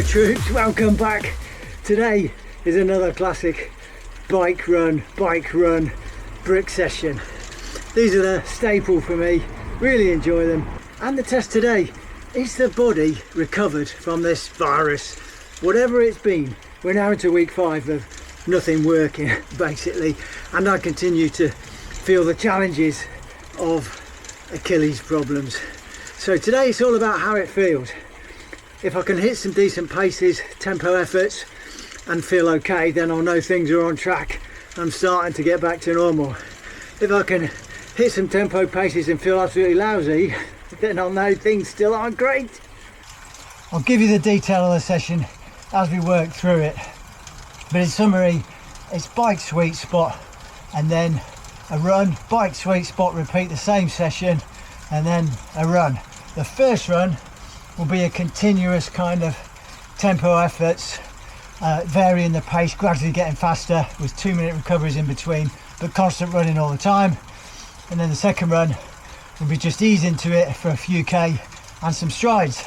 Hello troops, welcome back. Today is another classic bike run, brick session. These are the staple for me, really enjoy them. And the test today, is the body recovered from this virus? Whatever it's been, we're now into week 5 of nothing working basically, and I continue to feel the challenges of Achilles problems. So today it's all about how it feels. If I can hit some decent paces, tempo efforts, and feel okay, then I'll know things are on track. I'm starting to get back to normal. If I can hit some tempo paces and feel absolutely lousy, then I'll know things still aren't great. I'll give you the detail of the session as we work through it. But in summary, it's bike sweet spot and then a run, bike sweet spot, repeat the same session, and then a run. The first run will be a continuous kind of tempo efforts, varying the pace, gradually getting faster with 2-minute recoveries in between, but constant running all the time. And then the second run will be just ease into it for a few K and some strides.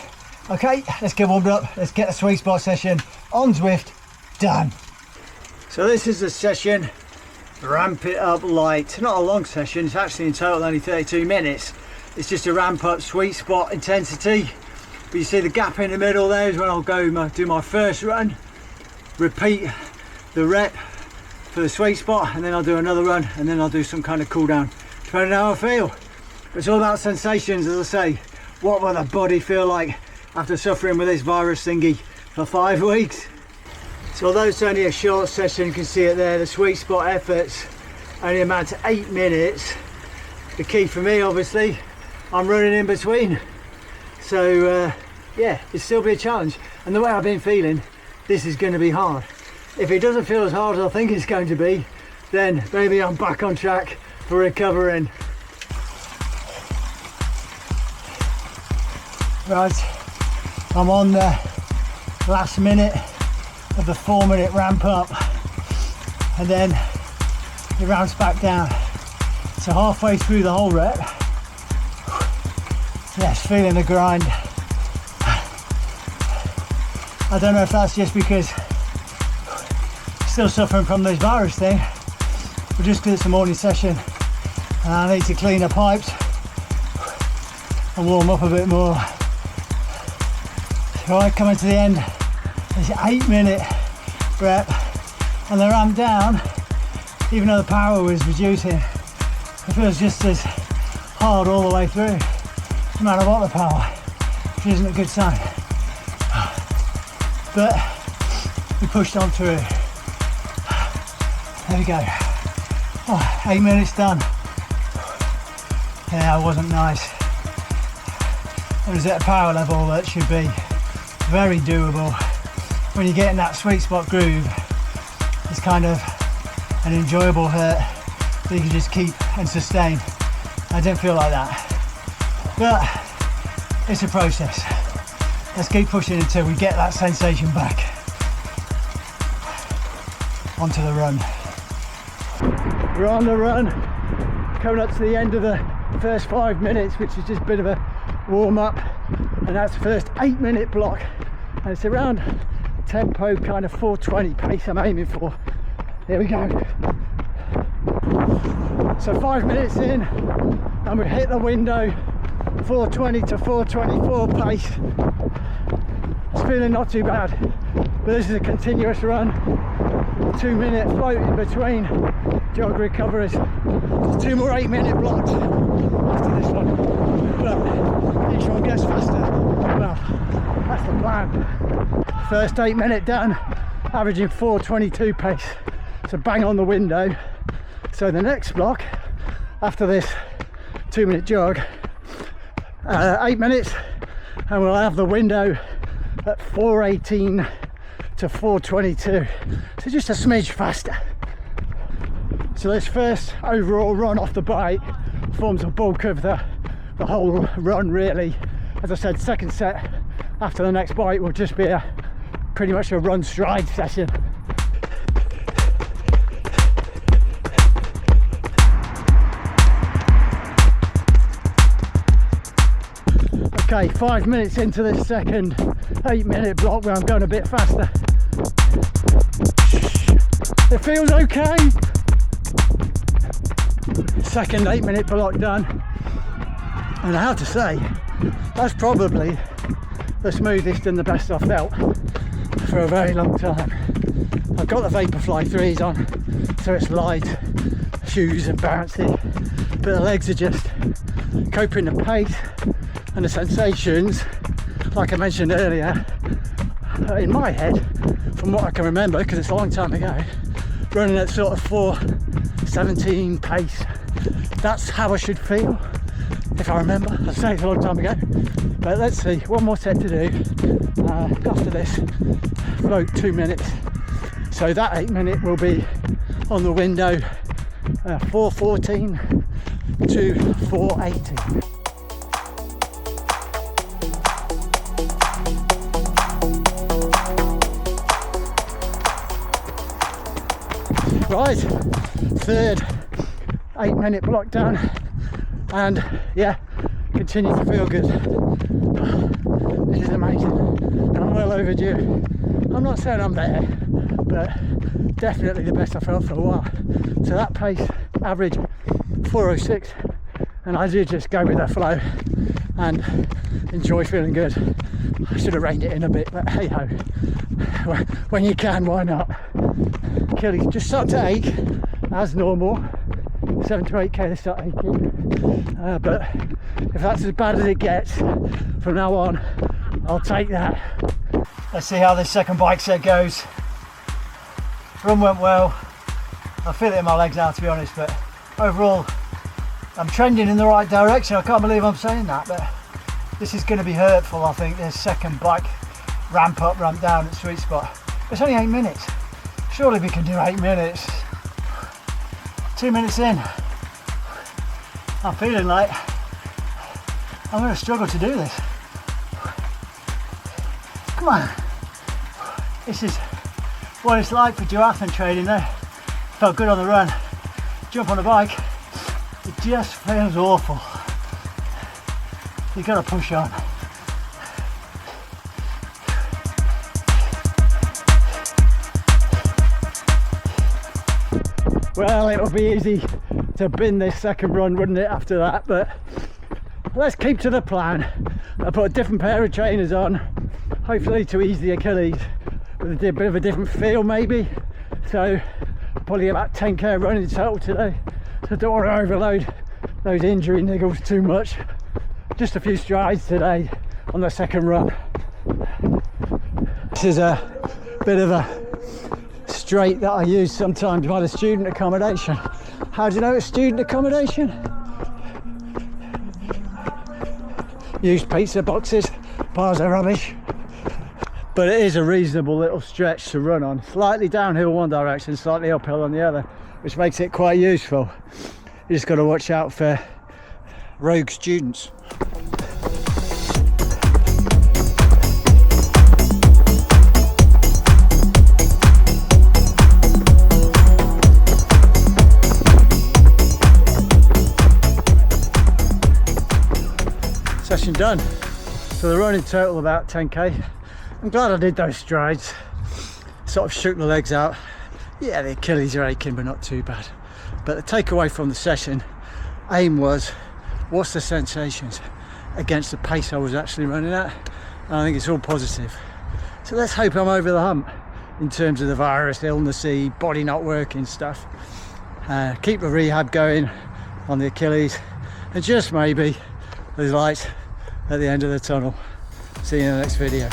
Okay, let's get warmed up, let's get the sweet spot session on Zwift done. So this is the session, ramp it up light. Not a long session, it's actually in total only 32 minutes. It's just a ramp up sweet spot intensity. But you see the gap in the middle there is when I'll go do my first run, repeat the rep for the sweet spot, and then I'll do another run, and then I'll do some kind of cool down, depending on how I feel. But it's all about sensations, as I say. What will the body feel like after suffering with this virus thingy for 5 weeks? So although it's only a short session, you can see it there, the sweet spot efforts only amount to 8 minutes. The key for me, obviously, I'm running in between. So yeah, it'll still be a challenge. And the way I've been feeling, this is going to be hard. If it doesn't feel as hard as I think it's going to be, then maybe I'm back on track for recovering. Right, I'm on the last minute of the 4-minute ramp up, and then it ramps back down. So halfway through the whole rep, yes, feeling the grind. I don't know if that's just because I'm still suffering from this virus thing, but just because it's a morning session and I need to clean the pipes and warm up a bit more. So I coming to the end, this 8-minute rep, and the ramp down, even though the power was reducing, it feels just as hard all the way through, no matter what the power, which isn't a good sign. But we pushed on through. There we go. Oh, 8 minutes done. Yeah, it wasn't nice. It was at a power level that should be very doable. When you get in that sweet spot groove, it's kind of an enjoyable hurt that you can just keep and sustain. I didn't feel like that, but it's a process. Let's keep pushing until we get that sensation back. Onto the run. We're on the run, coming up to the end of the first 5 minutes, which is just a bit of a warm up, and that's the first 8-minute block, and it's around tempo kind of 420 pace I'm aiming for. Here we go. So 5 minutes in, and we hit the window, 420 to 424 pace. It's feeling not too bad, but this is a continuous run. 2-minute float in between jog recoveries. There's 2 more 8-minute blocks after this one, but each one gets faster. Well, that's the plan. First 8-minute done, averaging 422 pace, so bang on the window. So the next block after this 2-minute jog, 8 minutes, and we'll have the window at 418 to 422, so just a smidge faster. So this first overall run off the bike forms the bulk of the whole run really. As I said, second set after the next bike will just be pretty much a run stride session. Okay, 5 minutes into this second 8-minute block where I'm going a bit faster. It feels okay. Second 8-minute block done. And I have to say, that's probably the smoothest and the best I've felt for a very long time. I've got the Vaporfly 3s on, so it's light, shoes and bouncy, but the legs are just coping the pace and the sensations, like I mentioned earlier, in my head, from what I can remember, because it's a long time ago, running at sort of 4:17 pace. That's how I should feel, if I remember. I say it's a long time ago, but let's see, one more set to do. After this, float 2 minutes. So that 8-minute will be on the window, 4:14 to 4:18. Right, third 8-minute block done, and yeah, continue to feel good. This is amazing, and I'm well overdue. I'm not saying I'm there, but definitely the best I felt for a while. So that pace, average 4:06, and I do just go with the flow and enjoy feeling good. I should have reined it in a bit, but hey ho, when you can, why not? Achilles just start to ache as normal. 7 to 8k they start aching, but if that's as bad as it gets from now on, I'll take that. Let's see how this second bike set goes. Run went well. I feel it in my legs now, to be honest, but overall I'm trending in the right direction. I can't believe I'm saying that, but this is going to be hurtful, I think, this second bike ramp up, ramp down at sweet spot. It's only 8 minutes. Surely we can do 8 minutes. 2 minutes in, I'm feeling like I'm going to struggle to do this. Come on. This is what it's like for duathlon training there. Felt good on the run. Jump on the bike, it just feels awful. You've got to push on. Well, it'll be easy to bin this second run, wouldn't it, after that? But let's keep to the plan. I put a different pair of trainers on, hopefully to ease the Achilles, with a bit of a different feel maybe. So probably about 10k running total today. So don't want to overload those injury niggles too much. Just a few strides today on the second run. This is a bit of a straight that I use sometimes by the student accommodation. How do you know it's student accommodation? Use pizza boxes, bars are rubbish. But it is a reasonable little stretch to run on. Slightly downhill one direction, slightly uphill on the other, which makes it quite useful. You just got to watch out for rogue students. Session done. So the run in total about 10k. I'm glad I did those strides. Sort of shook the legs out. Yeah, the Achilles are aching, but not too bad. But the takeaway from the session, aim was, what's the sensations against the pace I was actually running at? And I think it's all positive. So let's hope I'm over the hump in terms of the virus, illnessy, body not working stuff. Keep the rehab going on the Achilles, and just maybe there's light at the end of the tunnel. See you in the next video.